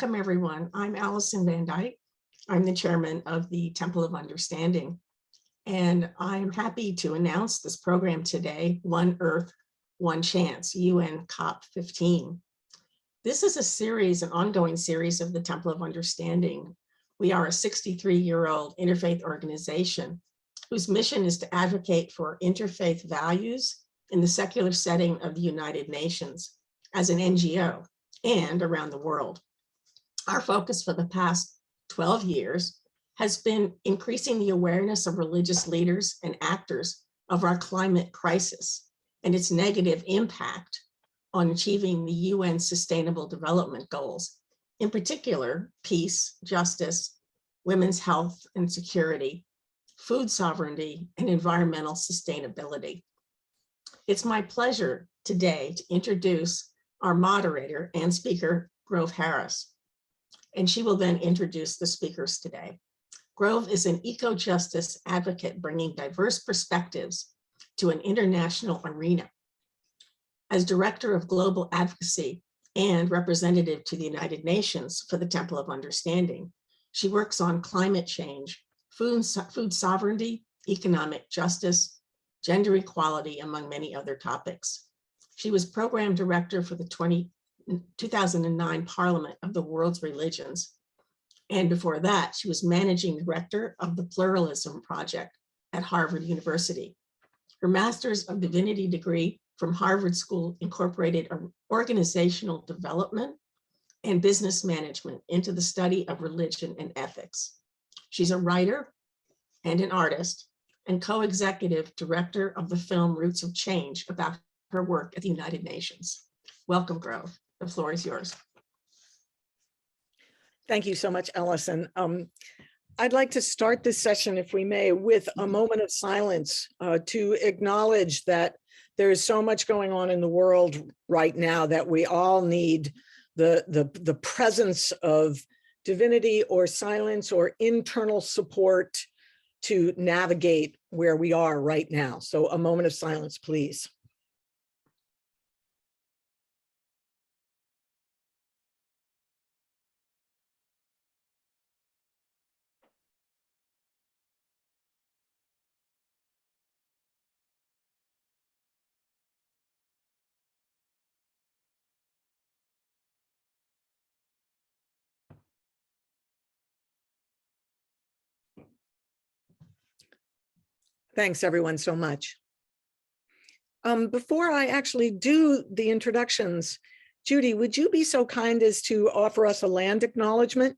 Welcome, everyone. I'm Allison Van Dyke. I'm the chairman of the Temple of Understanding, and I'm happy to announce this program today, One Earth, One Chance, UN COP15. This is a series, an ongoing series of the Temple of Understanding. We are a 63-year-old interfaith organization whose mission is to advocate for interfaith values in the secular setting of the United Nations as an NGO and around the world. Our focus for the past 12 years has been increasing the awareness of religious leaders and actors of our climate crisis and its negative impact on achieving the UN Sustainable Development Goals, in particular, peace, justice, women's health and security, food sovereignty, and environmental sustainability. It's my pleasure today to introduce our moderator and speaker, Grove Harris, and she will then introduce the speakers today. Grove is an eco-justice advocate bringing diverse perspectives to an international arena. As Director of Global Advocacy and representative to the United Nations for the Temple of Understanding, she works on climate change, food sovereignty, economic justice, gender equality, among many other topics. She was Program Director for the 2009 Parliament of the World's Religions. And before that, she was Managing Director of the Pluralism Project at Harvard University. Her Master's of Divinity degree from Harvard School incorporated organizational development and business management into the study of religion and ethics. She's a writer and an artist and co-executive director of the film Roots of Change about her work at the United Nations. Welcome, Grove. The floor is yours. Thank you so much, Allison. I'd like to start this session, if we may, with a moment of silence to acknowledge that there is so much going on in the world right now that we all need the presence of divinity or silence or internal support to navigate where we are right now. So a moment of silence, please. Thanks, everyone, so much. Before I actually do the introductions, Judy, would you be so kind as to offer us a land acknowledgement?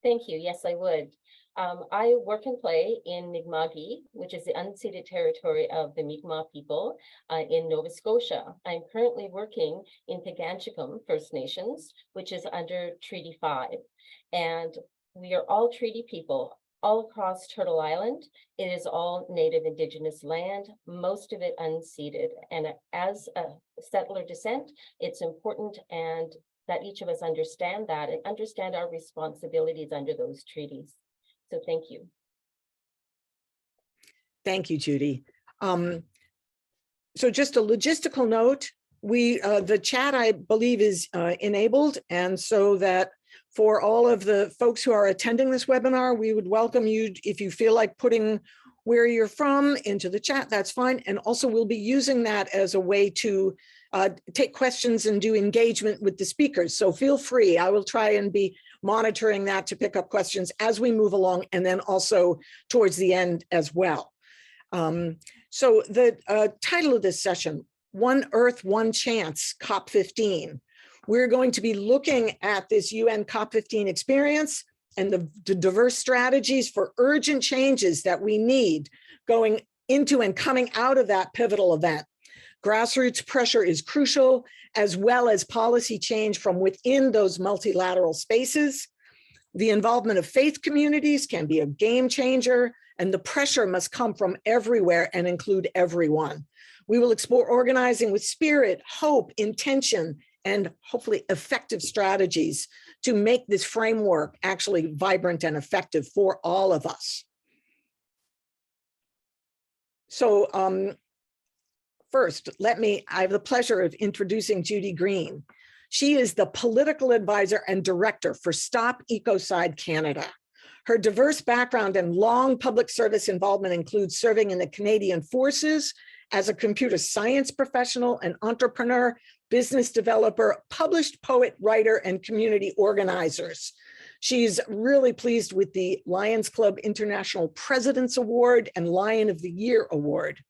Thank you. Yes, I would. I work and play in Mi'kma'ki, which is the unceded territory of the Mi'kmaq people in Nova Scotia. I'm currently working in Piganchicum First Nations, which is under Treaty 5. And we are all treaty people. All across Turtle Island, it is all native indigenous land, most of it unceded. And as a settler descent, it's important and that each of us understand that and understand our responsibilities under those treaties. So thank you. Thank you, Judy. So just a logistical note, the chat, I believe, is enabled, and so that for all of the folks who are attending this webinar, we would welcome you, if you feel like putting where you're from into the chat, that's fine. And also we'll be using that as a way to take questions and do engagement with the speakers. So feel free, I will try and be monitoring that to pick up questions as we move along, and then also towards the end as well. So the title of this session, One Earth, One Chance, COP15. We're going to be looking at this UN COP15 experience and the diverse strategies for urgent changes that we need going into and coming out of that pivotal event. Grassroots pressure is crucial, as well as policy change from within those multilateral spaces. The involvement of faith communities can be a game changer, and the pressure must come from everywhere and include everyone. We will explore organizing with spirit, hope, intention, and hopefully effective strategies to make this framework actually vibrant and effective for all of us. So first, I have the pleasure of introducing Judy Green. She is the political advisor and director for Stop Ecocide Canada. Her diverse background and long public service involvement includes serving in the Canadian Forces as a computer science professional, an entrepreneur, business developer, published poet, writer, and community organizers. She's really pleased with the Lions Club International President's Award and Lion of the Year Award.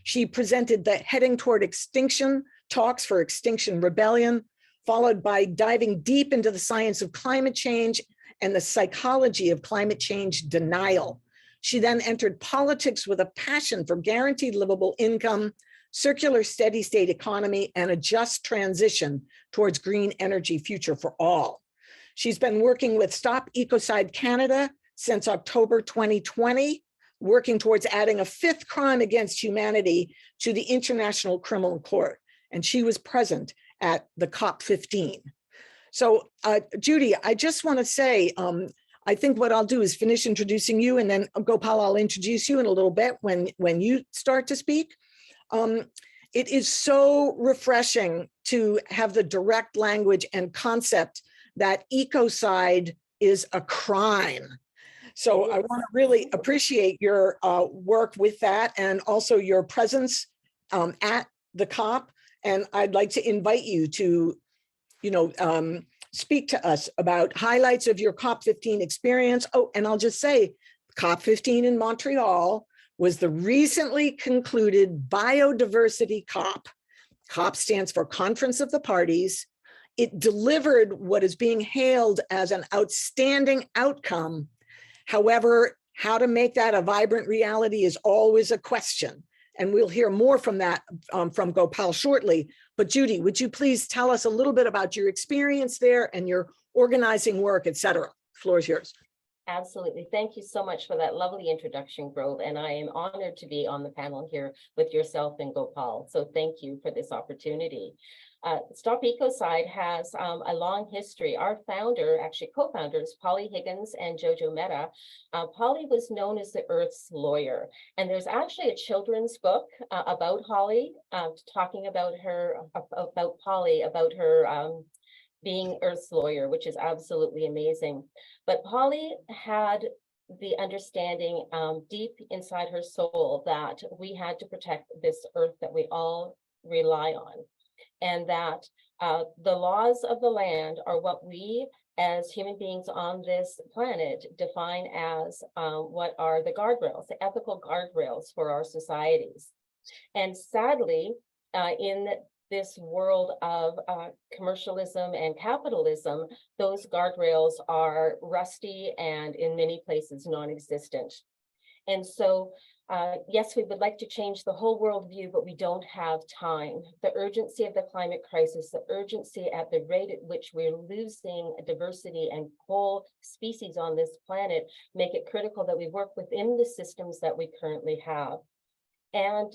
She presented the Heading Toward Extinction talks for Extinction Rebellion, followed by diving deep into the science of climate change and the psychology of climate change denial. She then entered politics with a passion for guaranteed livable income, circular steady state economy, and a just transition towards green energy future for all. She's been working with Stop Ecocide Canada since October 2020, working towards adding a 5th crime against humanity to the International Criminal Court. And she was present at the COP15. So Judy, I just want to say, I think what I'll do is finish introducing you, and then Gopal, I'll introduce you in a little bit when you start to speak. It is so refreshing to have the direct language and concept that ecocide is a crime. So I want to really appreciate your work with that, and also your presence at the COP. And I'd like to invite you to, speak to us about highlights of your COP15 experience. Oh, and I'll just say, COP15 in Montreal was the recently concluded Biodiversity COP. COP stands for Conference of the Parties. It delivered what is being hailed as an outstanding outcome. However, how to make that a vibrant reality is always a question. And we'll hear more from that from Gopal shortly. But Judy, would you please tell us a little bit about your experience there and your organizing work, et cetera? The floor is yours. Absolutely. Thank you so much for that lovely introduction, Grove. And I am honored to be on the panel here with yourself and Gopal. So thank you for this opportunity. Stop Ecocide has a long history. Our founder, actually co-founders, Polly Higgins and Jojo Mehta. Polly was known as the Earth's lawyer. And there's actually a children's book about Holly, talking about her, about Polly, about her being Earth's lawyer, which is absolutely amazing. But Polly had the understanding deep inside her soul that we had to protect this earth that we all rely on, and that the laws of the land are what we as human beings on this planet define as what are the guardrails, the ethical guardrails for our societies. And sadly, in this world of commercialism and capitalism, those guardrails are rusty and in many places non-existent. And so, yes, we would like to change the whole worldview, but we don't have time. The urgency of the climate crisis, the urgency at the rate at which we're losing diversity and whole species on this planet make it critical that we work within the systems that we currently have. And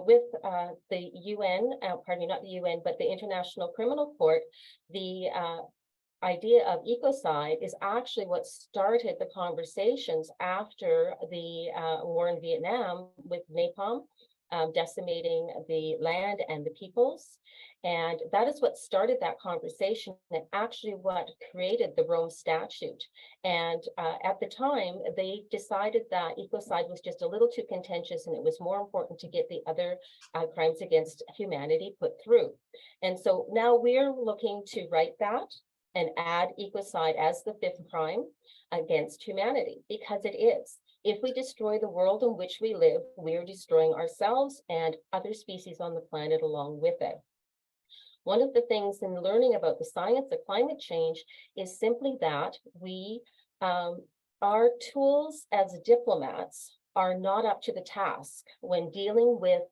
with the UN, pardon me, not the UN, but the International Criminal Court, the idea of ecocide is actually what started the conversations after the war in Vietnam with napalm, decimating the land and the peoples. And that is what started that conversation, and actually what created the Rome Statute. And at the time, they decided that ecocide was just a little too contentious, and it was more important to get the other crimes against humanity put through. And so now we're looking to write that and add ecocide as the 5th crime against humanity, because it is. If we destroy the world in which we live, we're destroying ourselves and other species on the planet along with it. One of the things in learning about the science of climate change is simply that we, our tools as diplomats are not up to the task when dealing with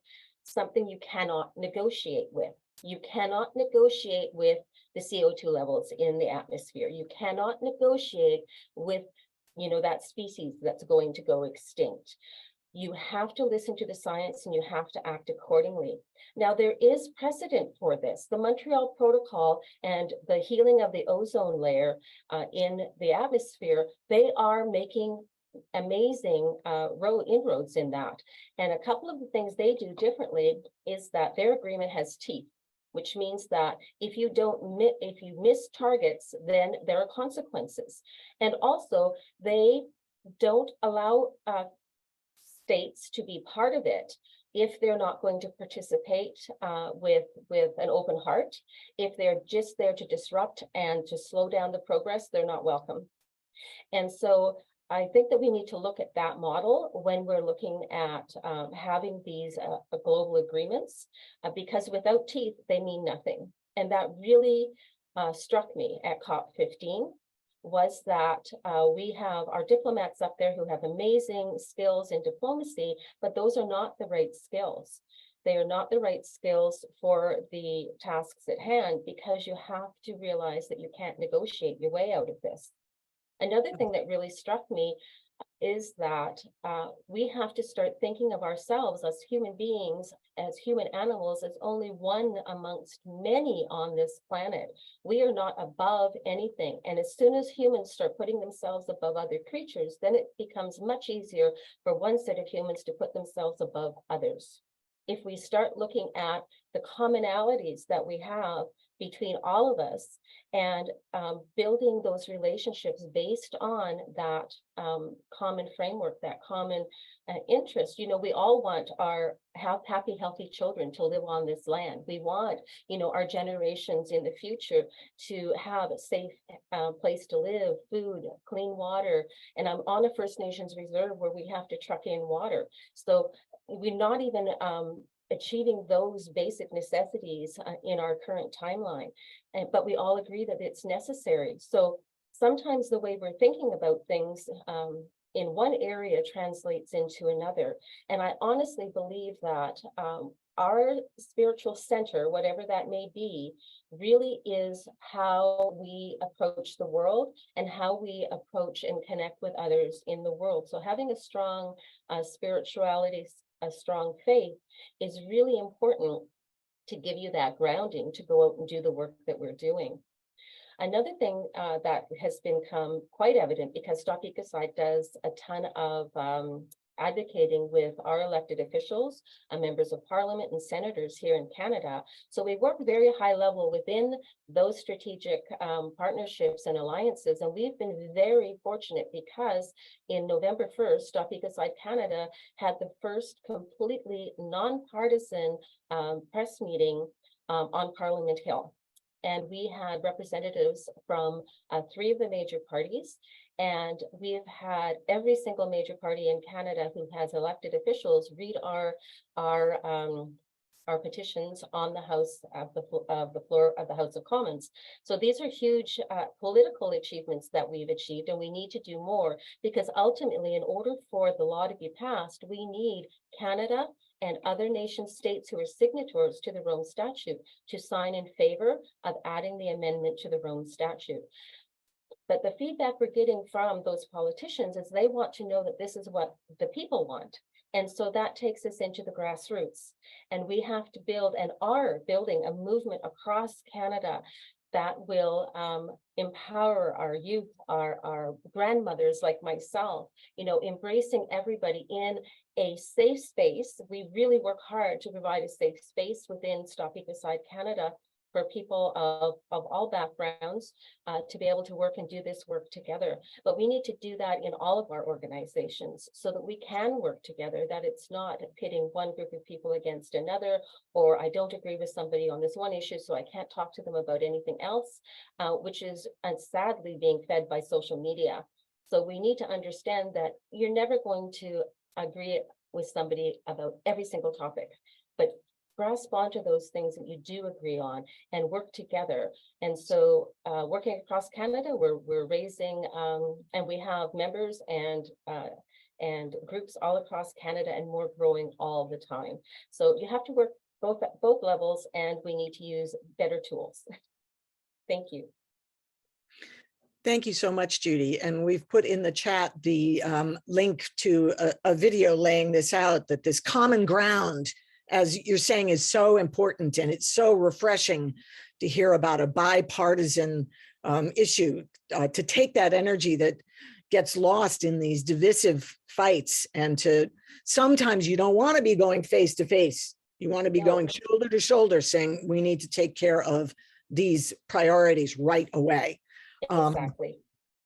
something you cannot negotiate with. You cannot negotiate with the CO2 levels in the atmosphere. You cannot negotiate with, that species that's going to go extinct. You have to listen to the science and you have to act accordingly. Now, there is precedent for this. The Montreal Protocol and the healing of the ozone layer in the atmosphere, they are making amazing inroads in that. And a couple of the things they do differently is that their agreement has teeth. which means that if you miss targets, then there are consequences. And also, they don't allow states to be part of it if they're not going to participate with an open heart. If they're just there to disrupt and to slow down the progress, they're not welcome. And so I think that we need to look at that model when we're looking at having these global agreements, because without teeth, they mean nothing. And that really struck me at COP15, was that we have our diplomats up there who have amazing skills in diplomacy, but those are not the right skills. They are not the right skills for the tasks at hand, because you have to realize that you can't negotiate your way out of this. Another thing that really struck me is that we have to start thinking of ourselves as human beings, as human animals, as only one amongst many on this planet. We are not above anything. And as soon as humans start putting themselves above other creatures, then it becomes much easier for one set of humans to put themselves above others. If we start looking at the commonalities that we have between all of us and building those relationships based on that common framework, that common interest. You know, we all want our happy, healthy children to live on this land. We want, you know, our generations in the future to have a safe place to live, food, clean water. And I'm on a First Nations reserve where we have to truck in water. So we're not even achieving those basic necessities in our current timeline, but we all agree that it's necessary. So sometimes the way we're thinking about things in one area translates into another. And I honestly believe that our spiritual center, whatever that may be, really is how we approach the world and how we approach and connect with others in the world. So having a strong spirituality, a strong faith is really important to give you that grounding to go out and do the work that we're doing. Another thing that has become quite evident, because Stop Ecocide does a ton of advocating with our elected officials, members of parliament and senators here in Canada. So we work very high level within those strategic partnerships and alliances. And we've been very fortunate because in November 1st, Stop Ecocide Canada had the first completely nonpartisan press meeting on Parliament Hill. And we had representatives from 3 of the major parties. And we've had every single major party in Canada who has elected officials read our petitions on the House of the floor of the House of Commons. So these are huge political achievements that we've achieved, and we need to do more, because ultimately, in order for the law to be passed, we need Canada and other nation states who are signatories to the Rome Statute to sign in favor of adding the amendment to the Rome Statute. But the feedback we're getting from those politicians is they want to know that this is what the people want. And so that takes us into the grassroots. And we have to build, and are building, a movement across Canada that will empower our youth, our grandmothers like myself, you know, embracing everybody in a safe space. We really work hard to provide a safe space within Stop Ecocide Canada for people of all backgrounds to be able to work and do this work together. But we need to do that in all of our organizations so that we can work together, that it's not pitting one group of people against another, or I don't agree with somebody on this one issue, so I can't talk to them about anything else, which is sadly being fed by social media. So we need to understand that you're never going to agree with somebody about every single topic, but grasp onto those things that you do agree on and work together. And so working across Canada, we're raising, and we have members and groups all across Canada, and more growing all the time. So you have to work both at both levels, and we need to use better tools. Thank you. Thank you so much, Judy. And we've put in the chat the link to a video laying this out, that this common ground, as you're saying, is so important, and it's so refreshing to hear about a bipartisan issue, to take that energy that gets lost in these divisive fights, and to sometimes you don't want to be going face to face You want to be No. going shoulder to shoulder saying we need to take care of these priorities right away. Exactly.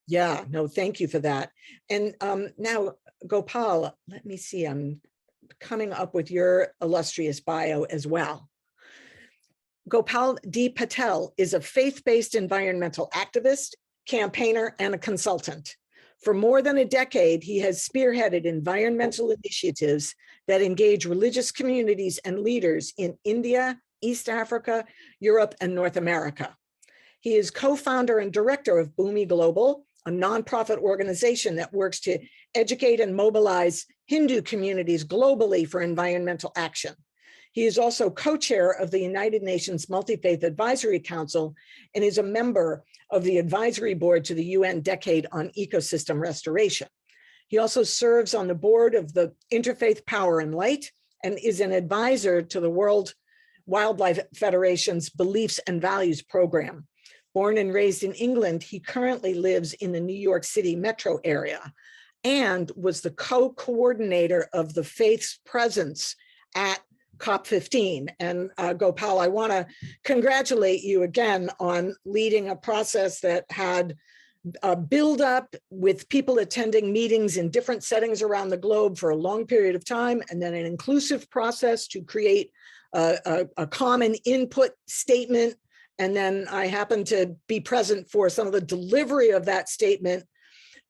Yeah, no, thank you for that. And now, Gopal, let me see, I'm coming up with your illustrious bio as well. Gopal D. Patel is a faith-based environmental activist, campaigner, and a consultant. For more than a decade, he has spearheaded environmental initiatives that engage religious communities and leaders in India, East Africa, Europe, and North America. He is co-founder and director of Boomi Global, a nonprofit organization that works to educate and mobilize Hindu communities globally for environmental action. He is also co-chair of the United Nations Multi-Faith Advisory Council and is a member of the advisory board to the UN Decade on Ecosystem Restoration. He also serves on the board of the Interfaith Power and Light and is an advisor to the World Wildlife Federation's Beliefs and Values program. Born and raised in England, he currently lives in the New York City metro area and was the co-coordinator of the faith's presence at COP15. And Gopal, I want to congratulate you again on leading a process that had a build up with people attending meetings in different settings around the globe for a long period of time, and then an inclusive process to create a common input statement. And then I happened to be present for some of the delivery of that statement,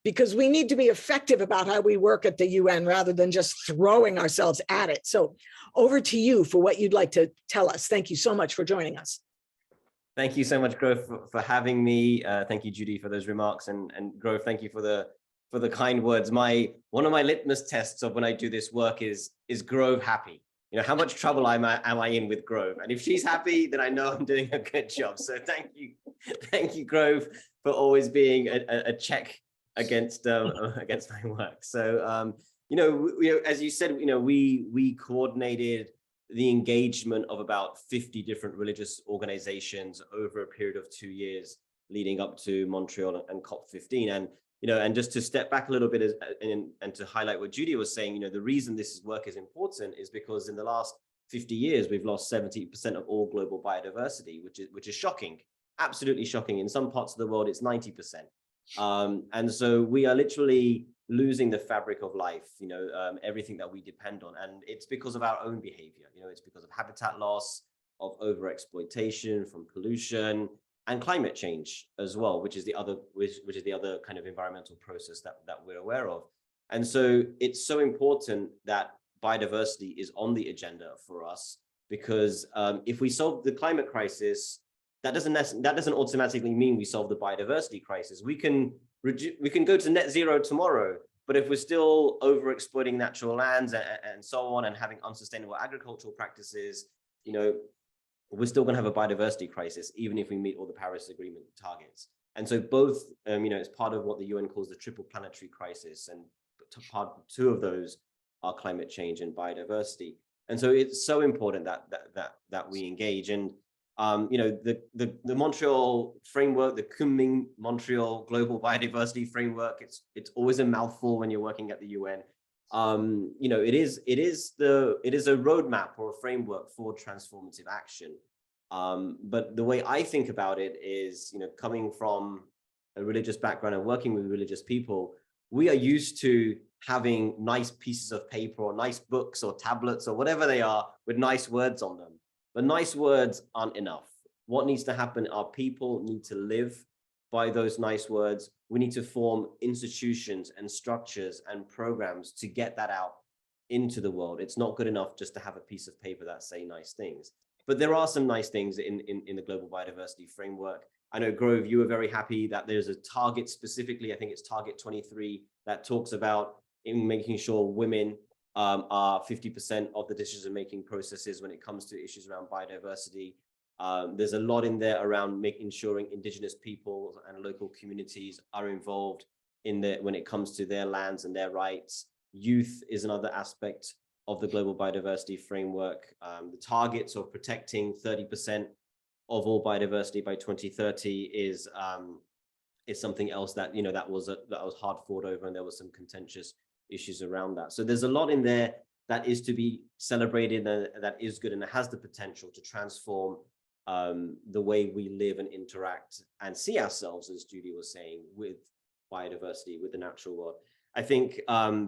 because we need to be effective about how we work at the UN rather than just throwing ourselves at it. So over to you for what you'd like to tell us. Thank you so much for joining us. Thank you so much, Grove, for having me. Thank you, Judy, for those remarks, and Grove, thank you for the kind words. One of my litmus tests of when I do this work is Grove happy? You know, how much trouble am I in with Grove? And if she's happy, then I know I'm doing a good job. So thank you, Grove, for always being a check against my work. So as you said, we coordinated the engagement of about 50 different religious organizations over a period of 2 years leading up to Montreal and COP15. And just to step back a little bit and to highlight what Judy was saying, the reason this work is important is because in the last 50 years, we've lost 70% of all global biodiversity, which is shocking, absolutely shocking. In some parts of the world, it's 90%. And so we are literally losing the fabric of life, everything that we depend on. And it's because of our own behavior. It's because of habitat loss, of overexploitation, from pollution, and climate change as well, which is the other kind of environmental process that we're aware of. And so it's so important that biodiversity is on the agenda for us, because if we solve the climate crisis, that doesn't automatically mean we solve the biodiversity crisis. We can go to net zero tomorrow, but if we're still overexploiting natural lands and so on, and having unsustainable agricultural practices, we're still going to have a biodiversity crisis, even if we meet all the Paris Agreement targets. And so both, it's part of what the UN calls the triple planetary crisis, and part two of those are climate change and biodiversity. And so it's so important that we engage. And the Montreal framework, the Kunming Montreal Global Biodiversity Framework, it's always a mouthful when you're working at the UN. It is a roadmap or a framework for transformative action. But the way I think about it is, coming from a religious background and working with religious people, we are used to having nice pieces of paper or nice books or tablets or whatever they are with nice words on them. But nice words aren't enough. What needs to happen are people need to live by those nice words. We need to form institutions and structures and programs to get that out into the world. It's not good enough just to have a piece of paper that say nice things. But there are some nice things in the Global Biodiversity Framework. I know, Grove, you were very happy that there's a target specifically, I think it's target 23, that talks about in making sure women are 50% of the decision-making processes when it comes to issues around biodiversity. There's a lot in there around ensuring Indigenous peoples and local communities are involved when it comes to their lands and their rights. Youth is another aspect of the Global Biodiversity Framework. The targets of protecting 30% of all biodiversity by 2030 is something else that that was hard fought over, and there was some contentious issues around that. So there's a lot in there that is to be celebrated, that is good, and it has the potential to transform the way we live and interact and see ourselves, as Judy was saying, with biodiversity, with the natural world. I think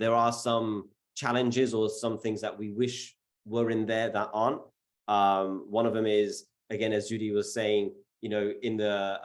there are some challenges or some things that we wish were in there that aren't. One of them is, again, as Judy was saying, you know, in the,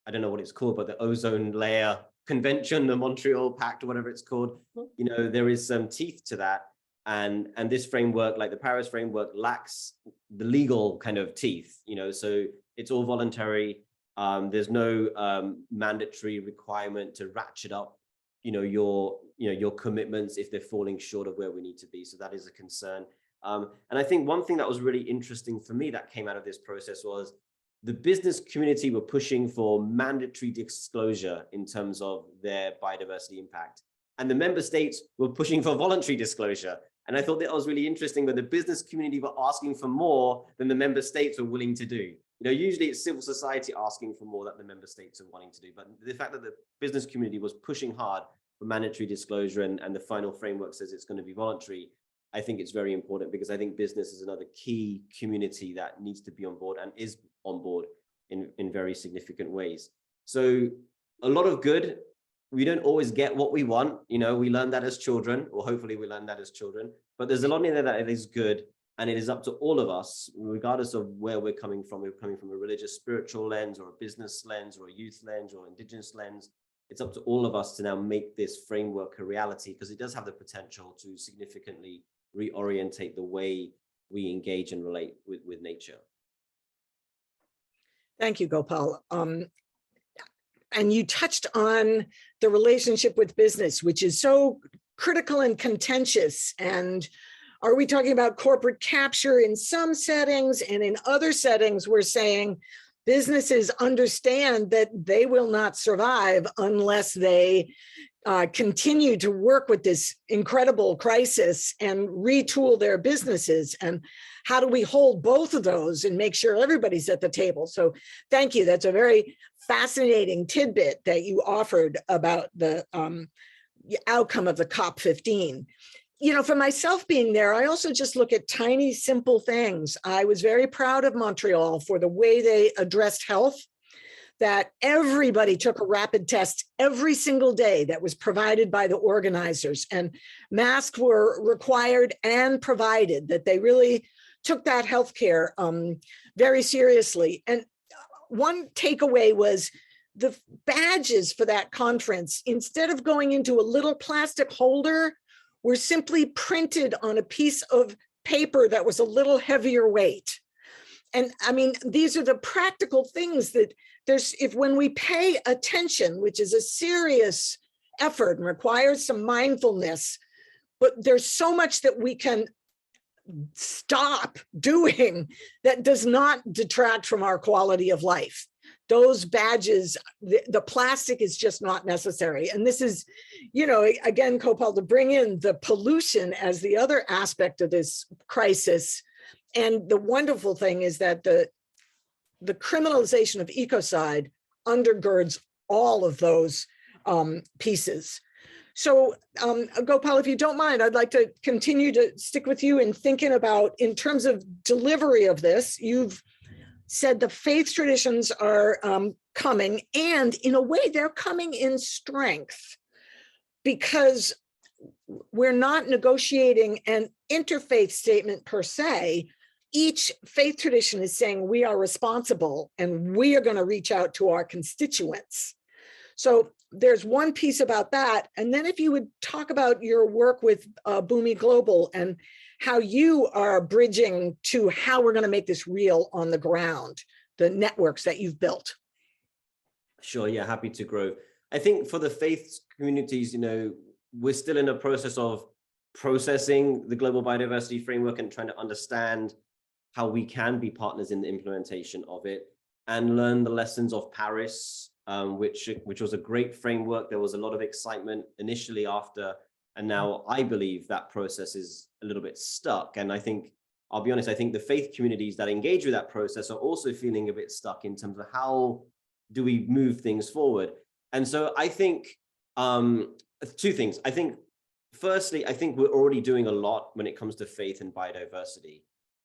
I don't know what it's called, but the ozone layer convention, the Montreal Pact, or whatever it's called, you know, there is some teeth to that. And this framework, like the Paris framework, lacks the legal kind of teeth, you know, so it's all voluntary. There's no mandatory requirement to ratchet up, you know, your commitments if they're falling short of where we need to be. So that is a concern. And I think one thing that was really interesting for me that came out of this process was the business community were pushing for mandatory disclosure in terms of their biodiversity impact. And the member states were pushing for voluntary disclosure. And I thought that was really interesting, that the business community were asking for more than the member states were willing to do. You know, usually it's civil society asking for more that the member states are wanting to do. But the fact that the business community was pushing hard for mandatory disclosure and the final framework says it's going to be voluntary, I think it's very important, because I think business is another key community that needs to be on board and is on board in very significant ways. So a lot of good. We don't always get what we want. You know, we learn that as children, or hopefully we learn that as children, but there's a lot in there that is good. And it is up to all of us, regardless of where we're coming from. We're coming from a religious, spiritual lens, or a business lens, or a youth lens, or Indigenous lens. It's up to all of us to now make this framework a reality, because it does have the potential to significantly reorientate the way we engage and relate with nature. Thank you, Gopal. And you touched on the relationship with business, which is so critical and contentious. And are we talking about corporate capture in some settings, and in other settings, we're saying businesses understand that they will not survive unless they continue to work with this incredible crisis and retool their businesses? And how do we hold both of those and make sure everybody's at the table? So thank you. That's a very fascinating tidbit that you offered about the outcome of the COP15. You know, for myself being there, I also just look at tiny, simple things. I was very proud of Montreal for the way they addressed health, that everybody took a rapid test every single day that was provided by the organizers, and masks were required and provided, that they really took that healthcare very seriously. And one takeaway was the badges for that conference, instead of going into a little plastic holder, were simply printed on a piece of paper that was a little heavier weight. And I mean, these are the practical things that when we pay attention, which is a serious effort and requires some mindfulness, but there's so much that we can stop doing that does not detract from our quality of life. Those badges, the plastic is just not necessary. And this is, you know, again, Gopal, to bring in the pollution as the other aspect of this crisis. And the wonderful thing is that the criminalization of ecocide undergirds all of those pieces. So Gopal, if you don't mind, I'd like to continue to stick with you in thinking about, in terms of delivery of this, you've said the faith traditions are coming, and in a way they're coming in strength, because we're not negotiating an interfaith statement per se. Each faith tradition is saying we are responsible and we are going to reach out to our constituents. So there's one piece about that. And then if you would talk about your work with Boomi Global and how you are bridging to how we're going to make this real on the ground, the networks that you've built. Sure, yeah, happy to grow. I think for the faith communities, you know, we're still in a process of processing the global biodiversity framework and trying to understand how we can be partners in the implementation of it and learn the lessons of Paris, which was a great framework. There was a lot of excitement initially after, and now I believe that process is a little bit stuck. And I think, I'll be honest, I think the faith communities that engage with that process are also feeling a bit stuck in terms of how do we move things forward. And so I think two things. I think firstly, I think we're already doing a lot when it comes to faith and biodiversity.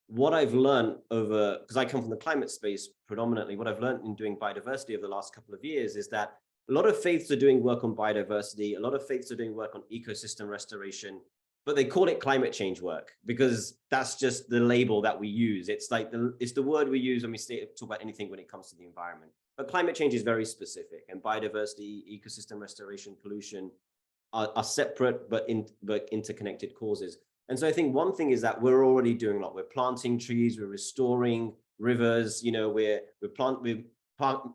What I've learned over, because I come from the climate space predominantly, what I've learned in doing biodiversity over the last couple of years is that a lot of faiths are doing work on biodiversity, a lot of faiths are doing work on ecosystem restoration, but they call it climate change work because that's just the label that we use. It's like it's the word we use when we talk about anything when it comes to the environment. But climate change is very specific, and biodiversity, ecosystem restoration, pollution are separate but interconnected causes. And so I think one thing is that we're already doing a lot. We're planting trees, we're restoring rivers, we're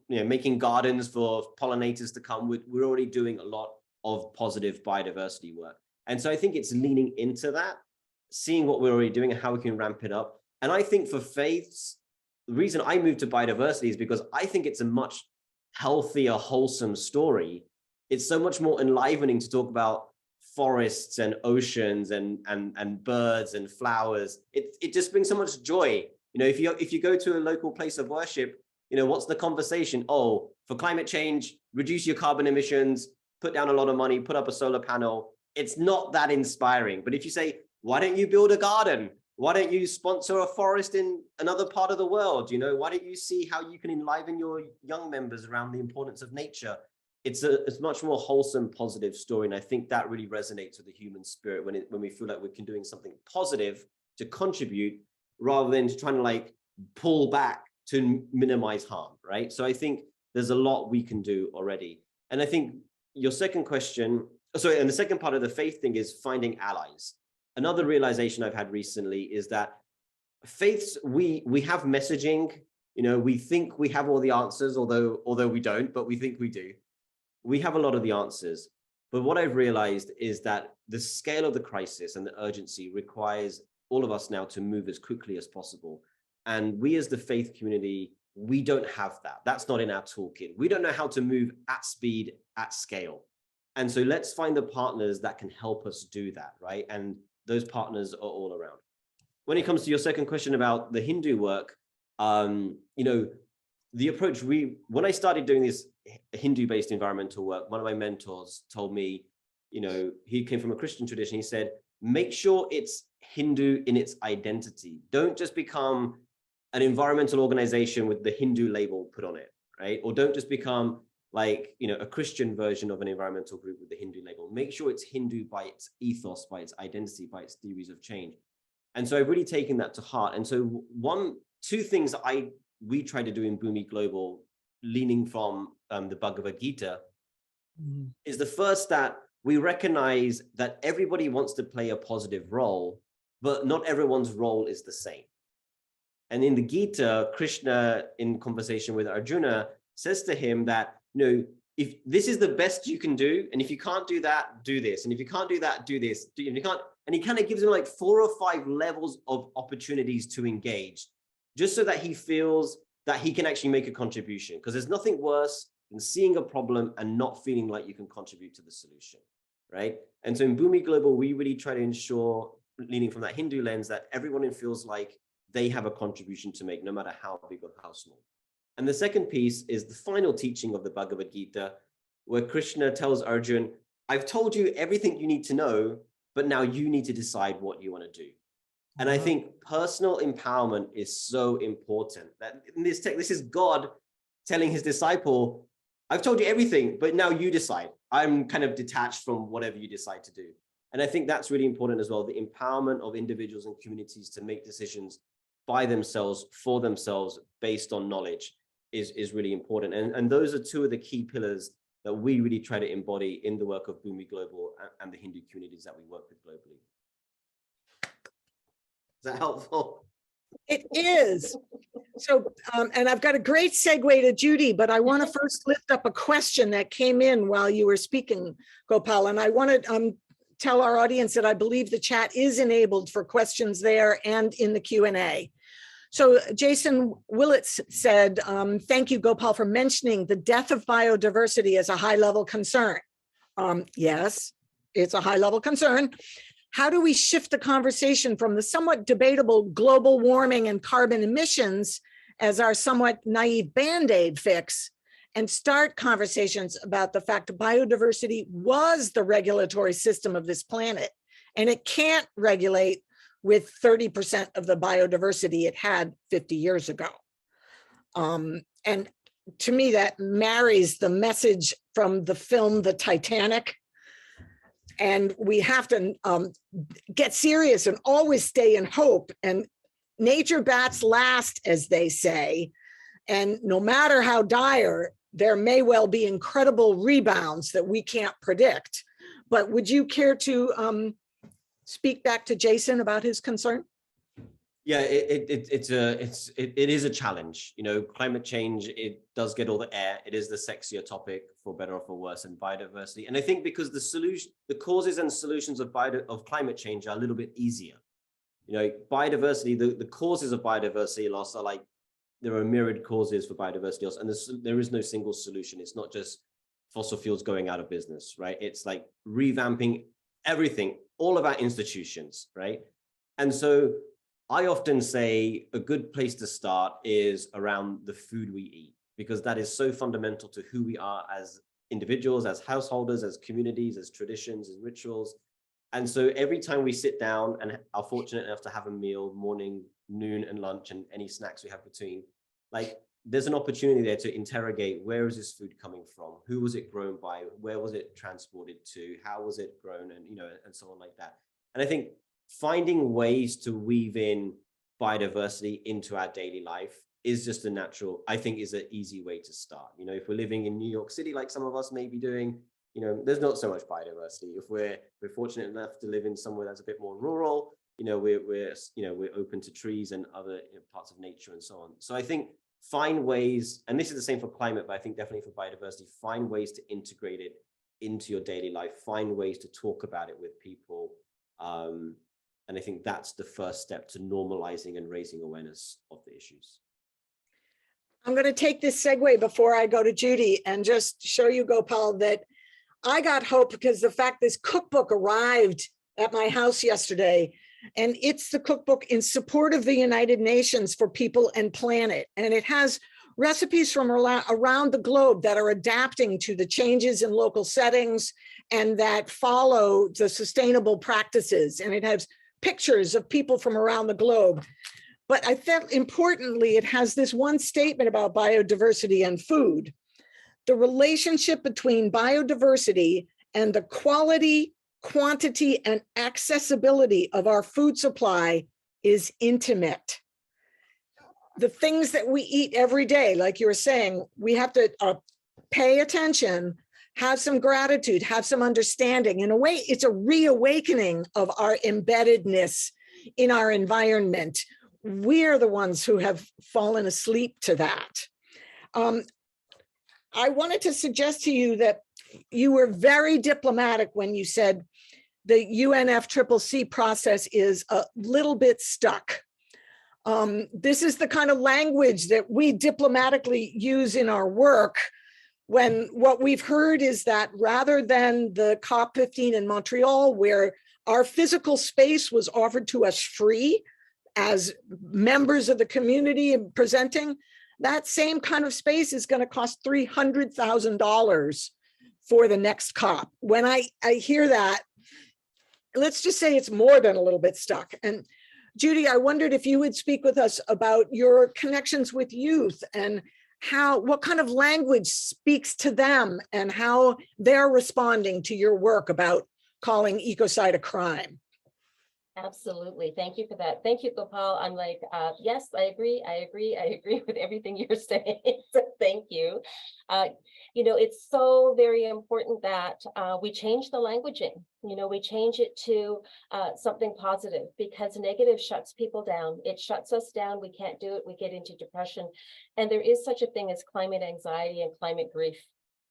making gardens for pollinators to come. We're already doing a lot of positive biodiversity work. And so I think it's leaning into that, seeing what we're already doing and how we can ramp it up. And I think for faiths, the reason I moved to biodiversity is because I think it's a much healthier, wholesome story. It's so much more enlivening to talk about forests and oceans and birds and flowers. It just brings so much joy. If you go to a local place of worship, what's the conversation? Oh, for climate change, reduce your carbon emissions, put down a lot of money, put up a solar panel. It's not that inspiring. But if you say, why don't you build a garden? Why don't you sponsor a forest in another part of the world? Why don't you see how you can enliven your young members around the importance of nature? It's much more wholesome, positive story. And I think that really resonates with the human spirit when we feel like we can doing something positive to contribute rather than trying to pull back to minimize harm, right? So I think there's a lot we can do already. And I think your second question, and the second part of the faith thing is finding allies. Another realization I've had recently is that faiths, we have messaging, we think we have all the answers, although we don't, but we think we do. We have a lot of the answers. But what I've realized is that the scale of the crisis and the urgency requires all of us now to move as quickly as possible. And we as the faith community, we don't have that. That's not in our toolkit. We don't know how to move at speed, at scale. And so let's find the partners that can help us do that, right? And those partners are all around. When it comes to your second question about the Hindu work, the approach when I started doing this Hindu-based environmental work, one of my mentors told me, he came from a Christian tradition. He said, make sure it's Hindu in its identity. Don't just become an environmental organization with the Hindu label put on it, right? Or don't just become a Christian version of an environmental group with the Hindu label. Make sure it's Hindu by its ethos, by its identity, by its theories of change. And so I've really taken that to heart. And so two things we try to do in Boomi Global, leaning from the Bhagavad Gita, is the first that we recognize that everybody wants to play a positive role, but not everyone's role is the same. And in the Gita, Krishna, in conversation with Arjuna, says to him that, if this is the best you can do, and if you can't do that, do this. And if you can't do that, do this. And he kind of gives him 4 or 5 levels of opportunities to engage, just so that he feels that he can actually make a contribution. Because there's nothing worse than seeing a problem and not feeling like you can contribute to the solution, right? And so in Boomi Global, we really try to ensure, leaning from that Hindu lens, that everyone feels like they have a contribution to make, no matter how big or how small. And the second piece is the final teaching of the Bhagavad Gita, where Krishna tells Arjun, I've told you everything you need to know, but now you need to decide what you want to do. And I think personal empowerment is so important. That in this text, this is God telling his disciple, I've told you everything, but now you decide. I'm kind of detached from whatever you decide to do. And I think that's really important as well. The empowerment of individuals and communities to make decisions by themselves, for themselves, based on knowledge is really important. And those are two of the key pillars that we really try to embody in the work of Boomi Global and the Hindu communities that we work with globally. Is that helpful? It is. So, and I've got a great segue to Judy, but I want to first lift up a question that came in while you were speaking, Gopal. And I want to tell our audience that I believe the chat is enabled for questions there and in the Q&A. So Jason Willits said, thank you, Gopal, for mentioning the death of biodiversity as a high-level concern. Yes, it's a high-level concern. How do we shift the conversation from the somewhat debatable global warming and carbon emissions as our somewhat naive Band-Aid fix and start conversations about the fact that biodiversity was the regulatory system of this planet, and it can't regulate with 30% of the biodiversity it had 50 years ago. And to me, that marries the message from the film The Titanic. And we have to get serious and always stay in hope. And nature bats last, as they say. And no matter how dire, there may well be incredible rebounds that we can't predict. But would you care to speak back to Jason about his concern? Yeah, it is a challenge. You know, climate change, it does get all the air. It is the sexier topic, for better or for worse, and biodiversity. And I think because the causes and solutions of climate change are a little bit easier. You know, biodiversity, the causes of biodiversity loss are like, there are myriad causes for biodiversity loss, and there is no single solution. It's not just fossil fuels going out of business, right? It's like revamping everything, all of our institutions, right? And so I often say a good place to start is around the food we eat, because that is so fundamental to who we are as individuals, as householders, as communities, as traditions, as rituals. And so every time we sit down and are fortunate enough to have a meal, morning, noon, and lunch, and any snacks we have between, like, there's an opportunity there to interrogate, where is this food coming from? Who was it grown by? Where was it transported to? How was it grown? And, you know, and so on like that. And I think finding ways to weave in biodiversity into our daily life is just a natural, I think, is an easy way to start. You know, if we're living in New York City, like some of us may be doing, you know, there's not so much biodiversity. If we're fortunate enough to live in somewhere that's a bit more rural, you know, we're open to trees and other parts of nature and so on. So I think find ways, and this is the same for climate, but I think definitely for biodiversity, find ways to integrate it into your daily life, find ways to talk about it with people. And I think that's the first step to normalizing and raising awareness of the issues. I'm going to take this segue before I go to Judy and just show you, Gopal, that I got hope because the fact this cookbook arrived at my house yesterday, and it's the cookbook in support of the United Nations for People and Planet. And it has recipes from around the globe that are adapting to the changes in local settings and that follow the sustainable practices. And it has pictures of people from around the globe. But I felt importantly, it has this one statement about biodiversity and food. The relationship between biodiversity and the quality, quantity, and accessibility of our food supply is intimate. The things that we eat every day, like you were saying, we have to pay attention, have some gratitude, have some understanding. In a way, it's a reawakening of our embeddedness in our environment. We're the ones who have fallen asleep to that. I wanted to suggest to you that you were very diplomatic when you said the UNFCCC process is a little bit stuck. This is the kind of language that we diplomatically use in our work, when what we've heard is that rather than the COP15 in Montreal, where our physical space was offered to us free as members of the community presenting, that same kind of space is going to cost $300,000 for the next COP. When I hear that, let's just say it's more than a little bit stuck. And Judy, I wondered if you would speak with us about your connections with youth and what kind of language speaks to them and how they're responding to your work about calling ecocide a crime. Absolutely. Thank you for that. Thank you, Gopal. I'm like, yes, I agree with everything you're saying. So thank you. You know, it's so very important that we change the languaging. You know, we change it to something positive, because negative shuts people down. It shuts us down. We can't do it. We get into depression. And there is such a thing as climate anxiety and climate grief.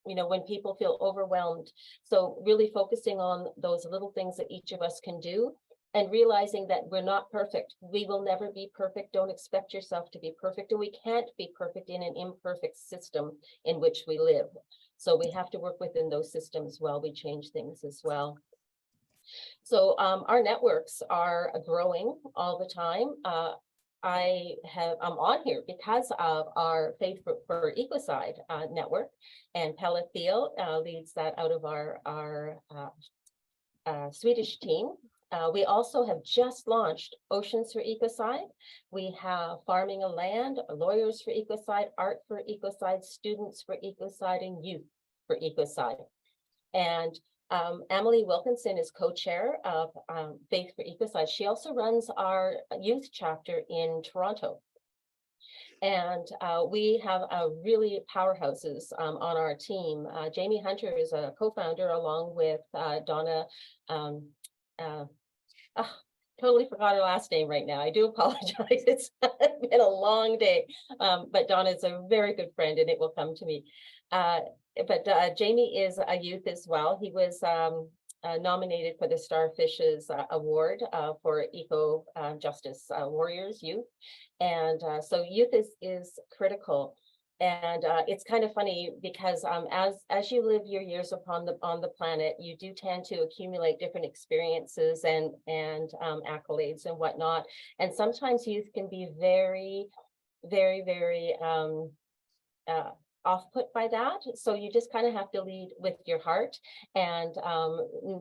You know, when people feel overwhelmed. So really focusing on those little things that each of us can do, and realizing that we're not perfect. We will never be perfect. Don't expect yourself to be perfect. And we can't be perfect in an imperfect system in which we live. So we have to work within those systems while we change things as well. So our networks are growing all the time. I'm on here because of our Faith for Ecocide network, and Pelle Thiel leads that out of our Swedish team. We also have just launched Oceans for Ecocide. We have Farming a Land, Lawyers for Ecocide, Art for Ecocide, Students for Ecocide, and Youth for Ecocide. And Emily Wilkinson is co-chair of Faith for Ecocide. She also runs our youth chapter in Toronto. And we have really powerhouses on our team. Jamie Hunter is a co-founder along with Donna. Totally forgot her last name right now. I do apologize. It's been a long day, but Donna is a very good friend and it will come to me. But Jamie is a youth as well. He was nominated for the Starfishes Award for Eco Justice Warriors Youth. And so youth is critical. And it's kind of funny because as you live your years on the planet, you do tend to accumulate different experiences and accolades and whatnot. And sometimes youth can be very, very, very off-put by that. So you just kind of have to lead with your heart and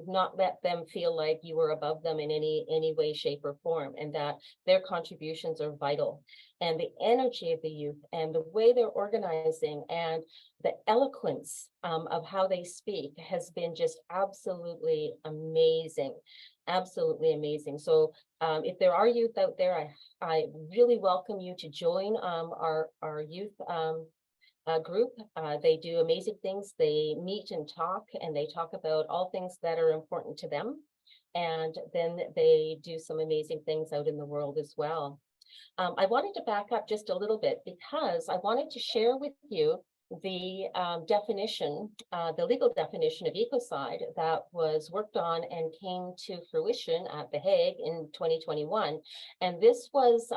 not let them feel like you were above them in any way, shape, or form, and that their contributions are vital. And the energy of the youth and the way they're organizing and the eloquence of how they speak has been just absolutely amazing. Absolutely amazing. So if there are youth out there, I really welcome you to join our youth group. They do amazing things. They meet and talk about all things that are important to them. And then they do some amazing things out in the world as well. I wanted to back up just a little bit because I wanted to share with you the definition, the legal definition of ecocide that was worked on and came to fruition at The Hague in 2021. And this was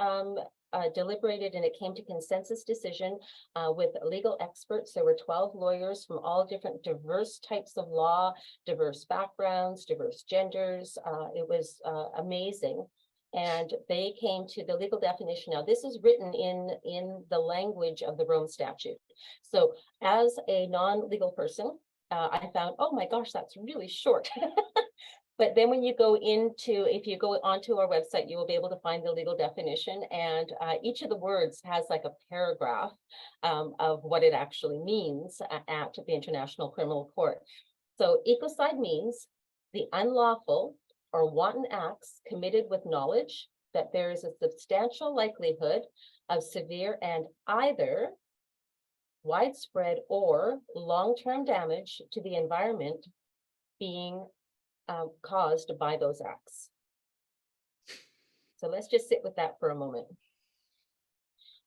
deliberated and it came to consensus decision with legal experts. There were 12 lawyers from all different diverse types of law, diverse backgrounds, diverse genders. It was amazing. And they came to the legal definition. Now, this is written in the language of the Rome Statute. So as a non-legal person, I found, oh my gosh, that's really short. But then when you go if you go onto our website, you will be able to find the legal definition. And each of the words has like a paragraph of what it actually means at the International Criminal Court. So ecocide means the unlawful or wanton acts committed with knowledge that there is a substantial likelihood of severe and either widespread or long-term damage to the environment being caused by those acts. So let's just sit with that for a moment.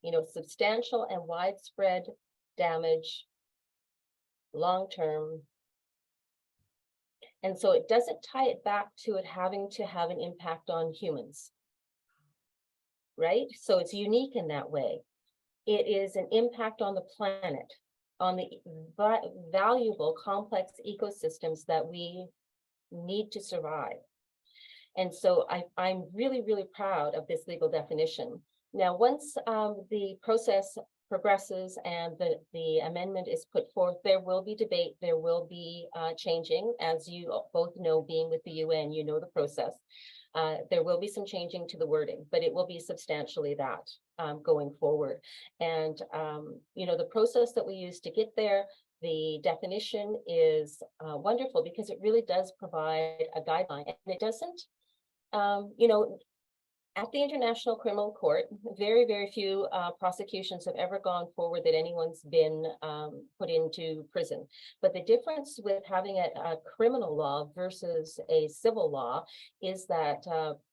You know, substantial and widespread damage, long-term. And so it doesn't tie it back to it having to have an impact on humans, right? So it's unique in that way. It is an impact on the planet, on the valuable, complex ecosystems that we need to survive. And so I'm really, really proud of this legal definition. Now, once the process progresses and the amendment is put forth, there will be debate, there will be changing. As you both know, being with the UN, you know the process. There will be some changing to the wording, but it will be substantially that going forward. And, you know, the process that we use to get there, the definition is wonderful because it really does provide a guideline, and it doesn't, you know, at the International Criminal Court, very, very few prosecutions have ever gone forward that anyone's been put into prison. But the difference with having a criminal law versus a civil law is that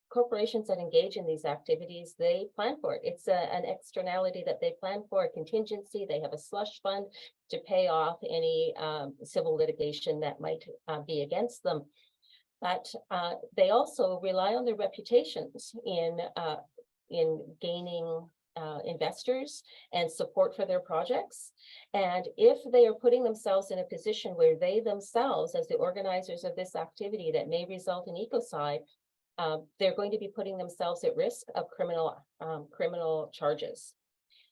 corporations that engage in these activities, they plan for it. It's an externality that they plan for, a contingency. They have a slush fund to pay off any civil litigation that might be against them. But they also rely on their reputations in gaining investors and support for their projects. And if they are putting themselves in a position where they themselves, as the organizers of this activity that may result in ecocide, they're going to be putting themselves at risk of criminal charges.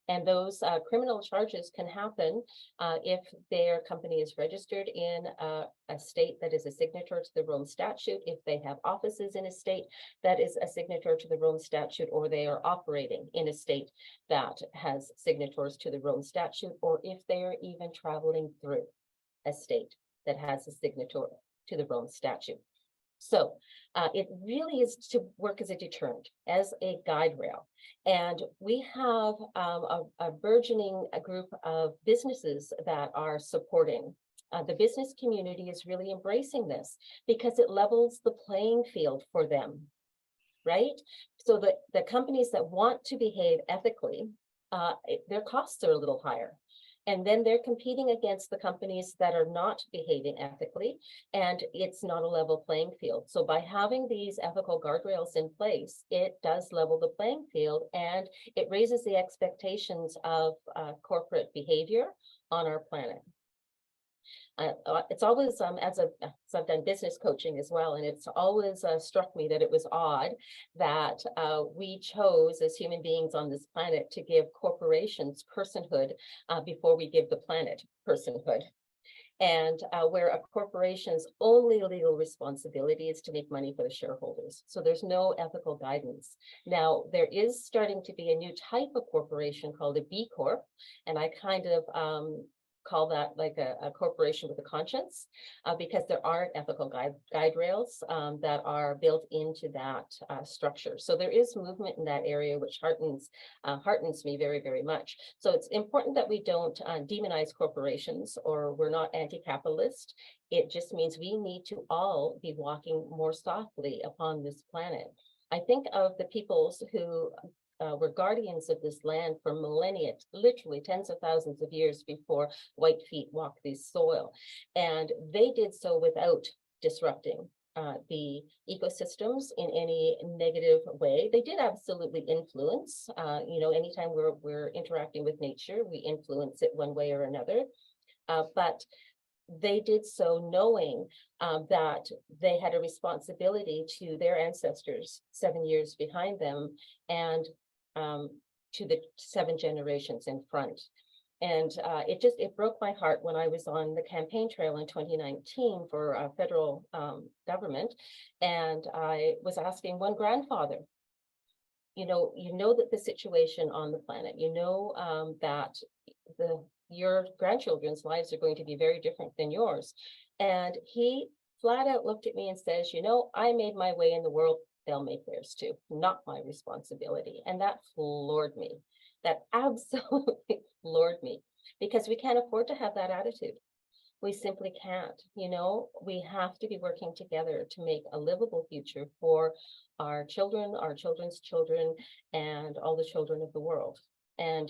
And those criminal charges can happen if their company is registered in a state that is a signatory to the Rome Statute, if they have offices in a state that is a signatory to the Rome Statute, or they are operating in a state that has signatories to the Rome Statute, or if they are even traveling through a state that has a signatory to the Rome Statute. So it really is to work as a deterrent, as a guide rail. And we have a burgeoning group of businesses that are supporting. The business community is really embracing this because it levels the playing field for them, right? So the companies that want to behave ethically, their costs are a little higher. And then they're competing against the companies that are not behaving ethically, and it's not a level playing field. So by having these ethical guardrails in place, it does level the playing field, and it raises the expectations of corporate behavior on our planet. It's always, as I've done business coaching as well, and it's always struck me that it was odd that we chose as human beings on this planet to give corporations personhood before we give the planet personhood. And where a corporation's only legal responsibility is to make money for the shareholders. So there's no ethical guidance. Now, there is starting to be a new type of corporation called a B Corp, and I kind of call that like a corporation with a conscience, because there aren't ethical guide rails that are built into that structure. So there is movement in that area, which heartens me very, very much. So it's important that we don't demonize corporations, or we're not anti-capitalist. It just means we need to all be walking more softly upon this planet. I think of the peoples who were guardians of this land for millennia, literally tens of thousands of years before white feet walked this soil. And they did so without disrupting the ecosystems in any negative way. They did absolutely influence, anytime we're interacting with nature, we influence it one way or another. But they did so knowing that they had a responsibility to their ancestors 7 years behind them, and to the 7 generations in front. And it broke my heart when I was on the campaign trail in 2019 for a federal government, and I was asking one grandfather, you know that the situation on the planet, that your grandchildren's lives are going to be very different than yours. And he flat out looked at me and says, I made my way in the world, they'll make theirs too, not my responsibility. And that floored me. That absolutely floored me, because we can't afford to have that attitude. We simply can't. We have to be working together to make a livable future for our children, our children's children, and all the children of the world. And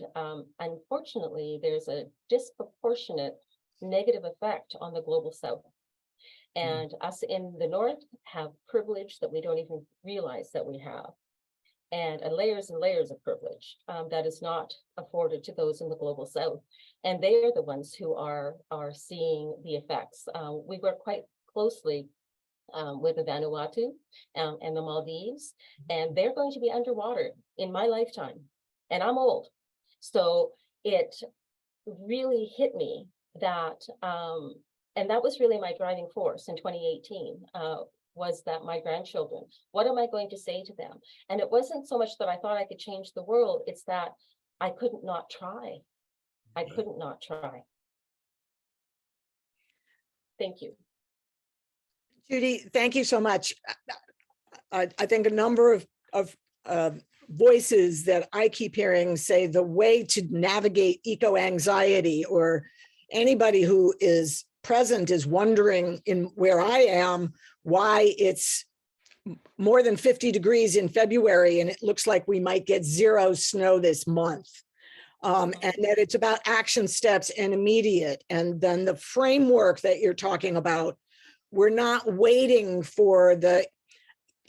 unfortunately, there's a disproportionate negative effect on the global South. And us in the North have privilege that we don't even realize that we have, and layers of privilege that is not afforded to those in the global South. And they are the ones who are seeing the effects. We work quite closely with the Vanuatu and the Maldives, and they're going to be underwater in my lifetime. And I'm old. So it really hit me that, and that was really my driving force in 2018, was that my grandchildren, what am I going to say to them? And it wasn't so much that I thought I could change the world, it's that I couldn't not try. I couldn't not try. Thank you. Judy, thank you so much. I think a number of voices that I keep hearing say the way to navigate eco-anxiety, or anybody who is present is wondering in where I am, why it's more than 50 degrees in February and it looks like we might get 0 snow this month. And that it's about action steps and immediate. And then the framework that you're talking about, we're not waiting for the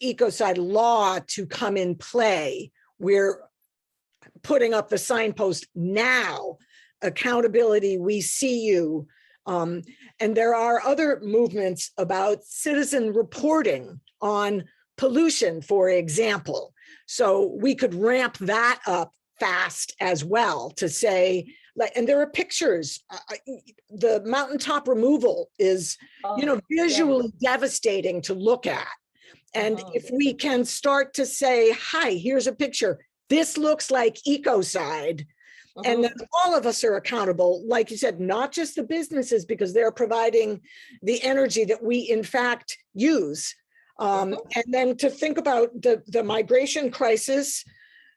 ecocide law to come in play. We're putting up the signpost now. Accountability, we see you. And there are other movements about citizen reporting on pollution, for example. So we could ramp that up fast as well to say, like, and there are pictures. The mountaintop removal is, you know, visually devastating to look at. And if we can start to say, hi, here's a picture, this looks like ecocide. And then all of us are accountable, like you said, not just the businesses, because they're providing the energy that we in fact use. And then to think about the migration crisis,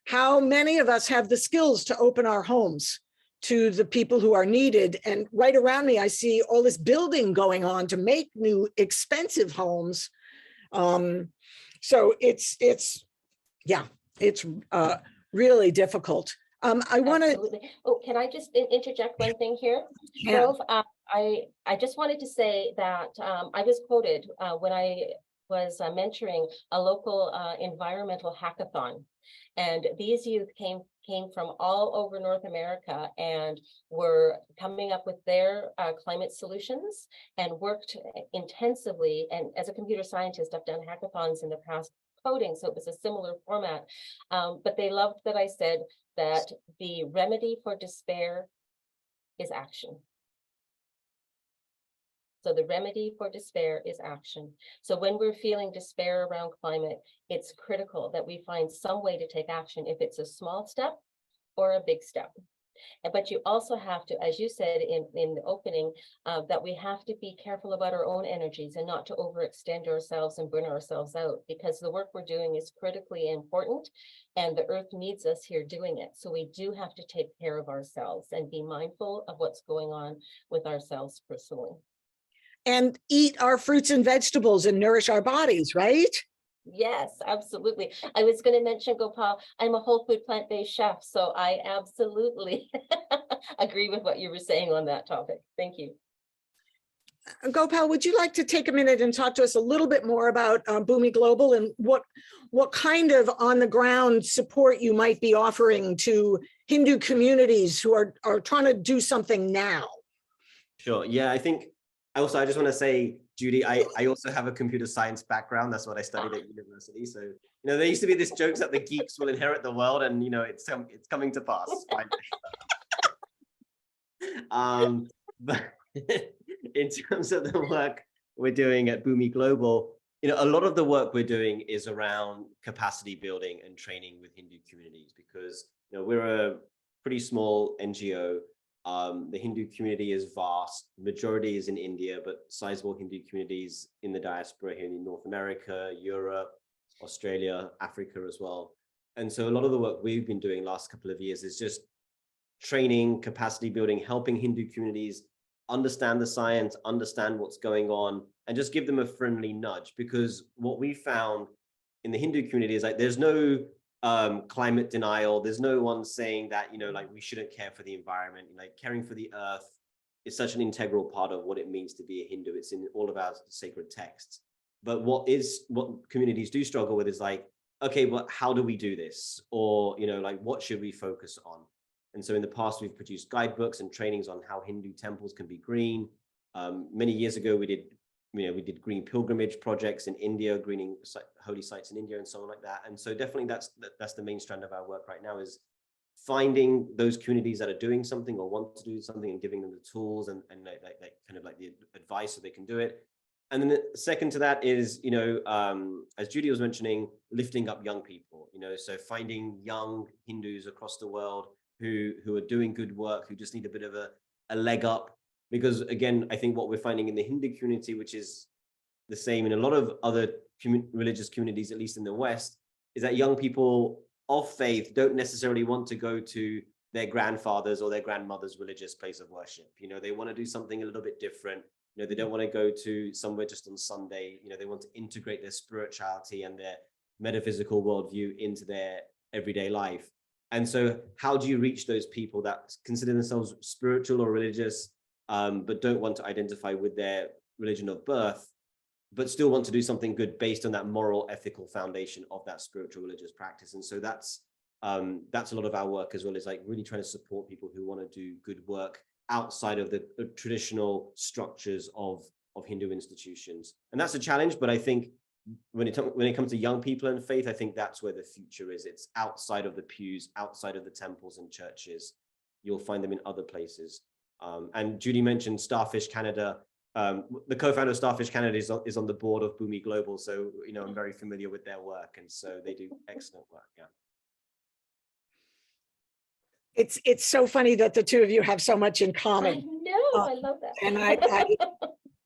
how many of us have the skills to open our homes to the people who are needed? And right around me, I see all this building going on to make new expensive homes. So it's really difficult. I want to. Oh, can I just interject one thing here? Yeah. Grove, I just wanted to say that I was quoted when I was mentoring a local environmental hackathon, and these youth came from all over North America and were coming up with their climate solutions and worked intensively. And as a computer scientist, I've done hackathons in the past coding, so it was a similar format. But they loved that I said that the remedy for despair is action. So the remedy for despair is action. So when we're feeling despair around climate, it's critical that we find some way to take action, if it's a small step or a big step. But you also have to, as you said in the opening, that we have to be careful about our own energies and not to overextend ourselves and burn ourselves out, because the work we're doing is critically important and the earth needs us here doing it. So we do have to take care of ourselves and be mindful of what's going on with ourselves personally. And eat our fruits and vegetables and nourish our bodies, right? Yes, absolutely. I was going to mention, Gopal, I'm a whole food plant-based chef, so I absolutely agree with what you were saying on that topic. Thank you. Gopal, would you like to take a minute and talk to us a little bit more about Boomi Global and what kind of on-the-ground support you might be offering to Hindu communities who are trying to do something now? Sure. Yeah, I think I just want to say, Judy, I also have a computer science background. That's what I studied at university. So, you know, there used to be this joke that the geeks will inherit the world, and, you know, it's coming to pass. But in terms of the work we're doing at Boomi Global, you know, a lot of the work we're doing is around capacity building and training with Hindu communities, because, you know, we're a pretty small NGO. The Hindu community is vast. Majority is in India, but sizable Hindu communities in the diaspora here in North America, Europe, Australia, Africa as well. And so a lot of the work we've been doing last couple of years is just training, capacity building, helping Hindu communities understand the science, understand what's going on, and just give them a friendly nudge. Because what we found in the Hindu community is, like, there's no climate denial. There's no one saying that, you know, like, we shouldn't care for the environment. Like, caring for the earth is such an integral part of what it means to be a Hindu. It's in all of our sacred texts. But what communities do struggle with is, like, okay, but how do we do this? Or, you know, like, what should we focus on? And so in the past, we've produced guidebooks and trainings on how Hindu temples can be green. Many years ago, we did green pilgrimage projects in India, greening holy sites in India and so on like that. And so definitely that's the main strand of our work right now, is finding those communities that are doing something or want to do something and giving them the tools and kind of like the advice so they can do it. And then the second to that is, you know, as Judy was mentioning, lifting up young people, you know, so finding young Hindus across the world who are doing good work, who just need a bit of a leg up. Because again, I think what we're finding in the Hindu community, which is the same in a lot of other religious communities, at least in the West, is that young people of faith don't necessarily want to go to their grandfather's or their grandmother's religious place of worship. You know, they want to do something a little bit different. You know, they don't want to go to somewhere just on Sunday. You know, they want to integrate their spirituality and their metaphysical worldview into their everyday life. And so how do you reach those people that consider themselves spiritual or religious, but don't want to identify with their religion of birth, but still want to do something good based on that moral, ethical foundation of that spiritual religious practice? And so that's a lot of our work as well, is like really trying to support people who want to do good work outside of the traditional structures of Hindu institutions. And that's a challenge, but I think when it comes to young people and faith, I think that's where the future is. It's outside of the pews, outside of the temples and churches. You'll find them in other places. And Judy mentioned Starfish Canada. The co-founder of Starfish Canada is on the board of Boomi Global. So, I'm very familiar with their work. And so they do excellent work. Yeah. It's so funny that the two of you have so much in common. I know, I love that. And I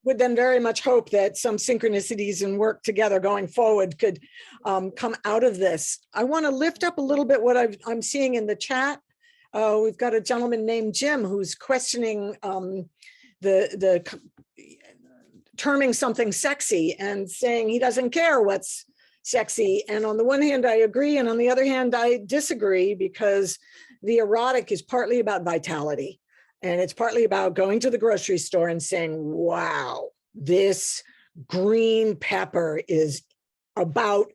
would then very much hope that some synchronicities and work together going forward could come out of this. I want to lift up a little bit what I'm seeing in the chat. We've got a gentleman named Jim who's questioning the terming something sexy and saying he doesn't care what's sexy. And on the one hand, I agree. And on the other hand, I disagree, because the erotic is partly about vitality. And it's partly about going to the grocery store and saying, wow, this green pepper is about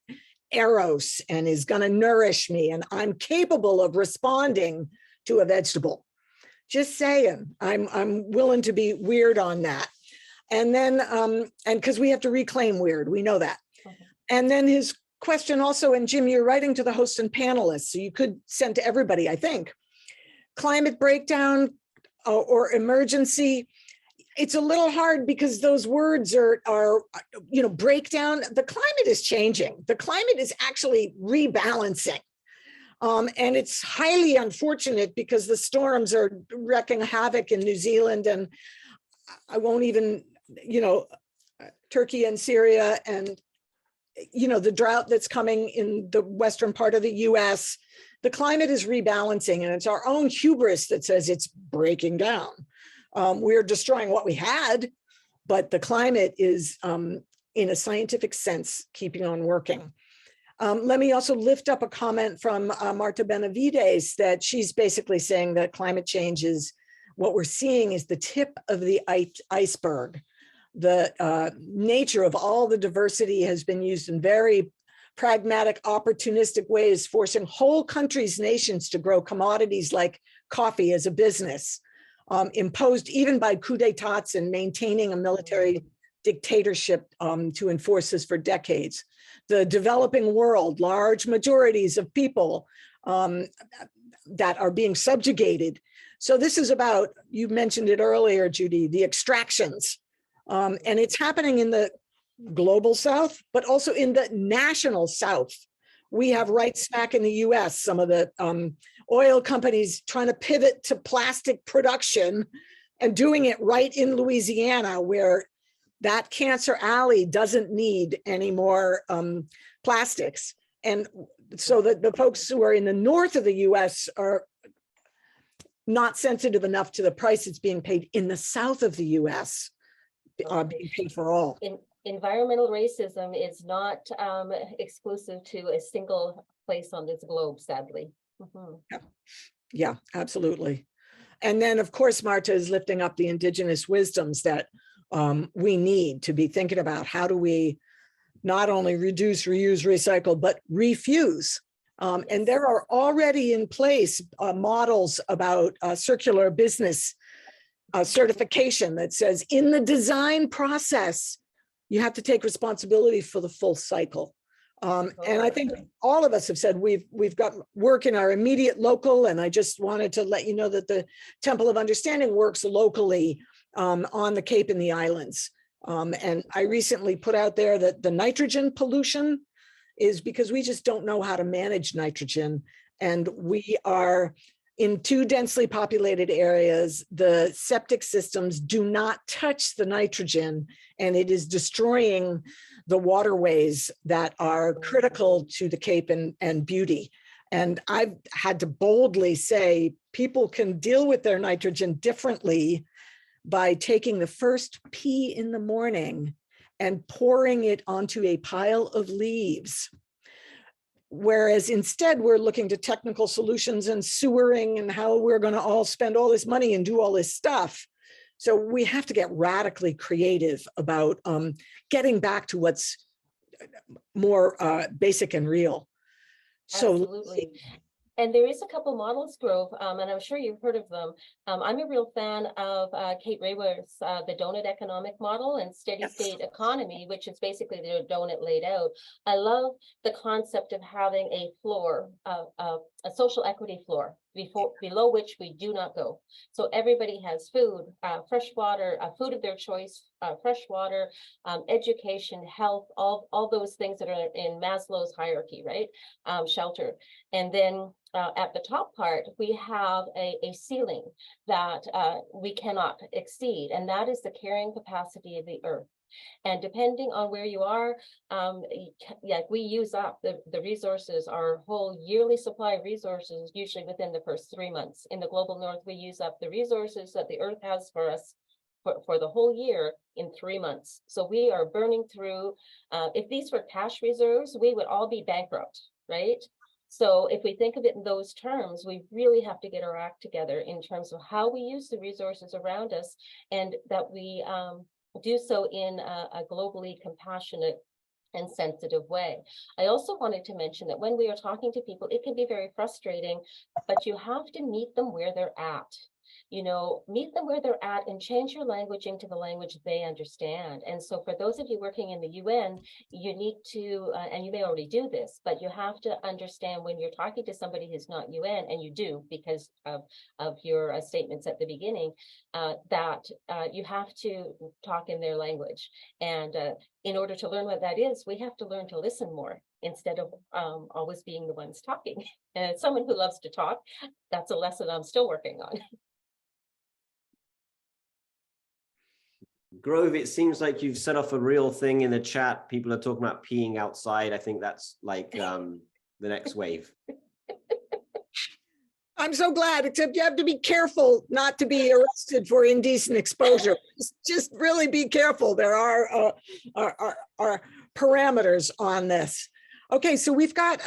eros and is going to nourish me. And I'm capable of responding to a vegetable. Just saying, I'm willing to be weird on that. And then, and because we have to reclaim weird, we know that. Okay. And then his question also, and Jim, you're writing to the host and panelists, so you could send to everybody, I think. Climate breakdown or emergency, it's a little hard because those words are breakdown. The climate is changing. The climate is actually rebalancing. And it's highly unfortunate because the storms are wreaking havoc in New Zealand, and I won't even, Turkey and Syria, and, the drought that's coming in the western part of the US. The climate is rebalancing, and it's our own hubris that says it's breaking down. We're destroying what we had, but the climate is, in a scientific sense, keeping on working. Let me also lift up a comment from Marta Benavides, that she's basically saying that climate change is, what we're seeing is the tip of the iceberg. The nature of all the diversity has been used in very pragmatic, opportunistic ways, forcing whole countries, nations to grow commodities like coffee as a business, imposed even by coups d'etats and maintaining a military dictatorship to enforce this for decades. The developing world, large majorities of people that are being subjugated. So this is about, you mentioned it earlier, Judy, the extractions. And it's happening in the global South, but also in the national South. We have right smack in the US, some of the oil companies trying to pivot to plastic production and doing it right in Louisiana, where that cancer alley doesn't need any more plastics. And so that the folks who are in the north of the US are not sensitive enough to the price it's being paid in the south of the US, being paid for all. Environmental racism is not exclusive to a single place on this globe, sadly. Mm-hmm. Yeah, absolutely. And then, of course, Marta is lifting up the indigenous wisdoms that we need to be thinking about. How do we not only reduce, reuse, recycle, but refuse? And there are already in place models about circular business certification that says in the design process, you have to take responsibility for the full cycle. And I think all of us have said we've got work in our immediate local, and I just wanted to let you know that the Temple of Understanding works locally on the Cape and the islands. And I recently put out there that the nitrogen pollution is because we just don't know how to manage nitrogen. And we are in too densely populated areas. The septic systems do not touch the nitrogen, and it is destroying the waterways that are critical to the Cape and beauty. And I've had to boldly say people can deal with their nitrogen differently by taking the first pee in the morning and pouring it onto a pile of leaves. Whereas instead we're looking to technical solutions and sewering and how we're going to all spend all this money and do all this stuff. So we have to get radically creative about getting back to what's more basic and real. Absolutely. And there is a couple models, Grove, and I'm sure you've heard of them. I'm a real fan of Kate Raworth's the donut economic model and steady state economy, which is basically the donut laid out. I love the concept of having a floor, a social equity floor, below which we do not go. So everybody has food, fresh water, food of their choice, fresh water, education, health, all those things that are in Maslow's hierarchy, right? Shelter. And then at the top part, we have a ceiling that we cannot exceed, and that is the carrying capacity of the earth. And depending on where you are, we use up the resources, our whole yearly supply of resources, usually within the first 3 months. In the global north, we use up the resources that the earth has for us for the whole year in 3 months. So we are burning through, if these were cash reserves, we would all be bankrupt, right? So if we think of it in those terms, we really have to get our act together in terms of how we use the resources around us, and that we do so in a globally compassionate and sensitive way. I also wanted to mention that when we are talking to people, it can be very frustrating, but you have to meet them where they're at. You know, meet them where they're at and change your language into the language they understand. And so for those of you working in the UN, you need to, and you may already do this, but you have to understand when you're talking to somebody who's not UN, and you do because of your statements at the beginning, that you have to talk in their language. And in order to learn what that is, we have to learn to listen more instead of always being the ones talking. And as someone who loves to talk, that's a lesson I'm still working on. Grove, it seems like you've set off a real thing in the chat. People are talking about peeing outside. I think that's like the next wave. I'm so glad, except you have to be careful not to be arrested for indecent exposure. Just really be careful. There are parameters on this. Okay, so we've got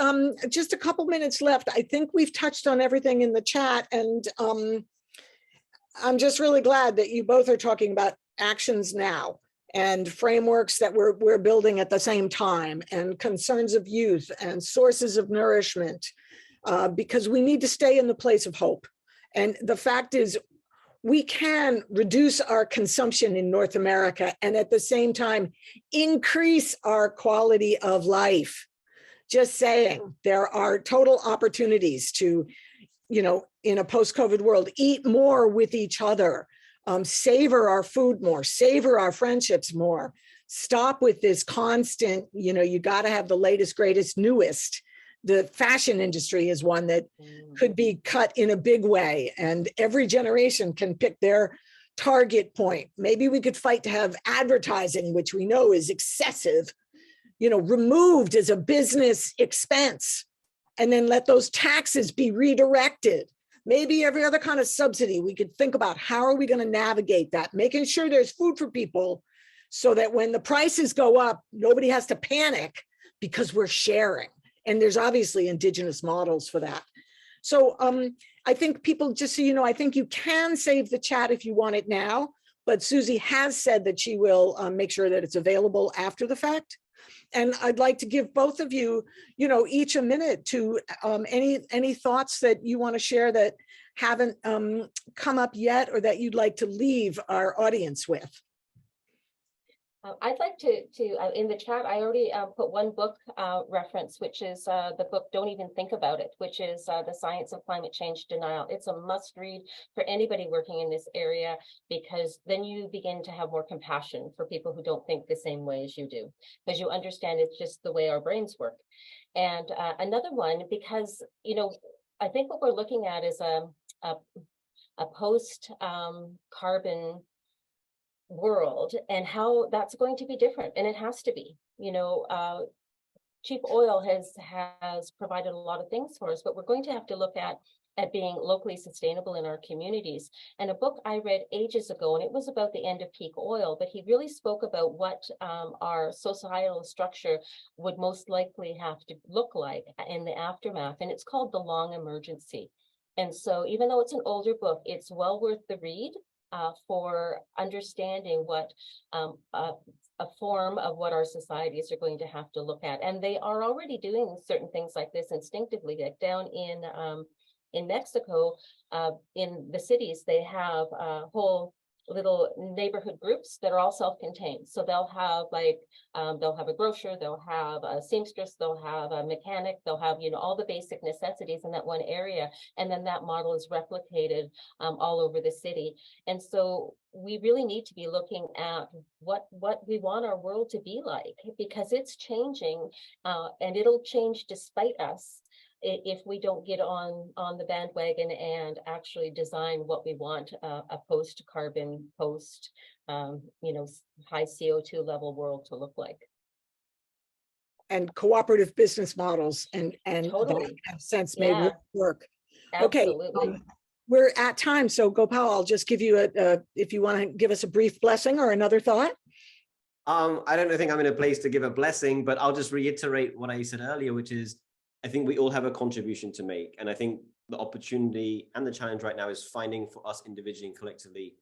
just a couple minutes left. I think we've touched on everything in the chat, and I'm just really glad that you both are talking about actions now and frameworks that we're building at the same time, and concerns of youth and sources of nourishment, because we need to stay in the place of hope. And the fact is, we can reduce our consumption in North America and at the same time increase our quality of life. Just saying, there are total opportunities to, you know, in a post-COVID world, eat more with each other, savor our food more, savor our friendships more, stop with this constant, you know, you got to have the latest, greatest, newest. The fashion industry is one that could be cut in a big way, and every generation can pick their target point. Maybe we could fight to have advertising, which we know is excessive, you know, removed as a business expense, and then let those taxes be redirected. Maybe every other kind of subsidy, we could think about how are we going to navigate that, making sure there's food for people so that when the prices go up, nobody has to panic because we're sharing. And there's obviously indigenous models for that. So I think people, just so you know, I think you can save the chat if you want it now, but Susie has said that she will make sure that it's available after the fact. And I'd like to give both of you, you know, each a minute to any thoughts that you want to share that haven't come up yet, or that you'd like to leave our audience with. I'd like to in the chat, I already put one book reference, which is the book Don't Even Think About It, which is The Science of Climate Change Denial. It's a must read for anybody working in this area, because then you begin to have more compassion for people who don't think the same way as you do, because you understand it's just the way our brains work. And another one, because, you know, I think what we're looking at is a post carbon world, and how that's going to be different, and it has to be. You know, cheap oil has provided a lot of things for us, but we're going to have to look at being locally sustainable in our communities. And a book I read ages ago, and it was about the end of peak oil, but he really spoke about what our societal structure would most likely have to look like in the aftermath, and it's called The Long Emergency. And so even though it's an older book, it's well worth the read. for understanding what a form of what our societies are going to have to look at. And they are already doing certain things like this instinctively, like down in Mexico, in the cities, they have whole little neighborhood groups that are all self-contained. So they'll have they'll have a grocer, they'll have a seamstress, they'll have a mechanic, they'll have, you know, all the basic necessities in that one area. And then that model is replicated all over the city. And so we really need to be looking at what we want our world to be like, because it's changing and it'll change despite us, if we don't get on the bandwagon and actually design what we want a post-carbon, you know, high CO2 level world to look like. And cooperative business models and Totally. that have sense made Yeah. work. Absolutely. Okay, we're at time, so Gopal, I'll just give you if you want to give us a brief blessing or another thought. I don't think I'm in a place to give a blessing, but I'll just reiterate what I said earlier, which is I think we all have a contribution to make. And I think the opportunity and the challenge right now is finding for us individually and collectively,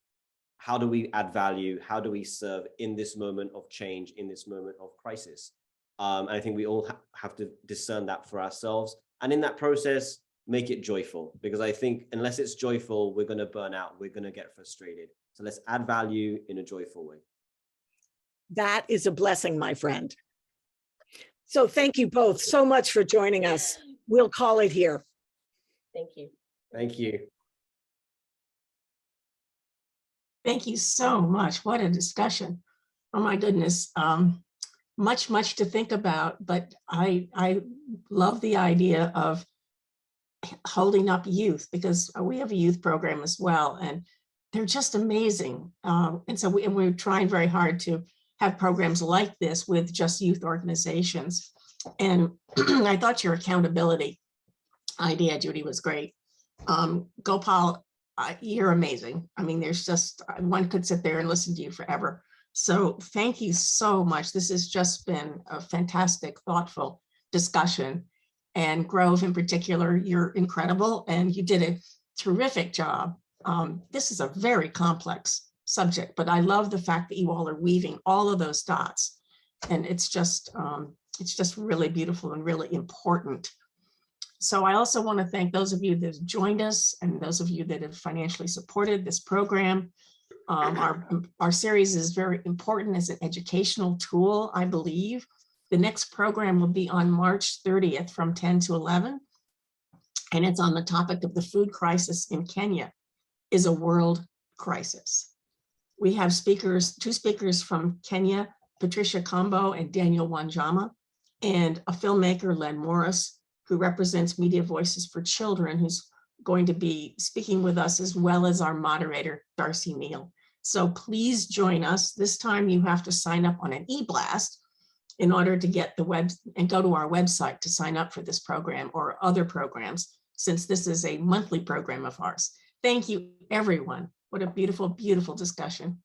how do we add value? How do we serve in this moment of change, in this moment of crisis? And I think we all have to discern that for ourselves. And in that process, make it joyful, because I think unless it's joyful, we're going to burn out. We're going to get frustrated. So let's add value in a joyful way. That is a blessing, my friend. So thank you both so much for joining us. We'll call it here. Thank you. Thank you. Thank you so much. What a discussion. Oh my goodness. Much to think about, but I love the idea of holding up youth, because we have a youth program as well, and they're just amazing. And so we're trying very hard to have programs like this with just youth organizations. And I thought your accountability idea, Judy, was great. Gopal, you're amazing. I mean, there's just, one could sit there and listen to you forever. So thank you so much. This has just been a fantastic, thoughtful discussion. And Grove in particular, you're incredible and you did a terrific job. This is a very complex subject, but I love the fact that you all are weaving all of those dots. And it's just really beautiful and really important. So I also want to thank those of you that have joined us and those of you that have financially supported this program. Our series is very important as an educational tool, I believe. The next program will be on March 30th from 10 to 11. And it's on the topic of the food crisis in Kenya is a world crisis. We have two speakers from Kenya, Patricia Combo and Daniel Wanjama, and a filmmaker, Len Morris, who represents Media Voices for Children, who's going to be speaking with us, as well as our moderator, Darcy Neal. So please join us. This time you have to sign up on an e-blast in order to get the web and go to our website to sign up for this program or other programs, since this is a monthly program of ours. Thank you, everyone. What a beautiful, beautiful discussion.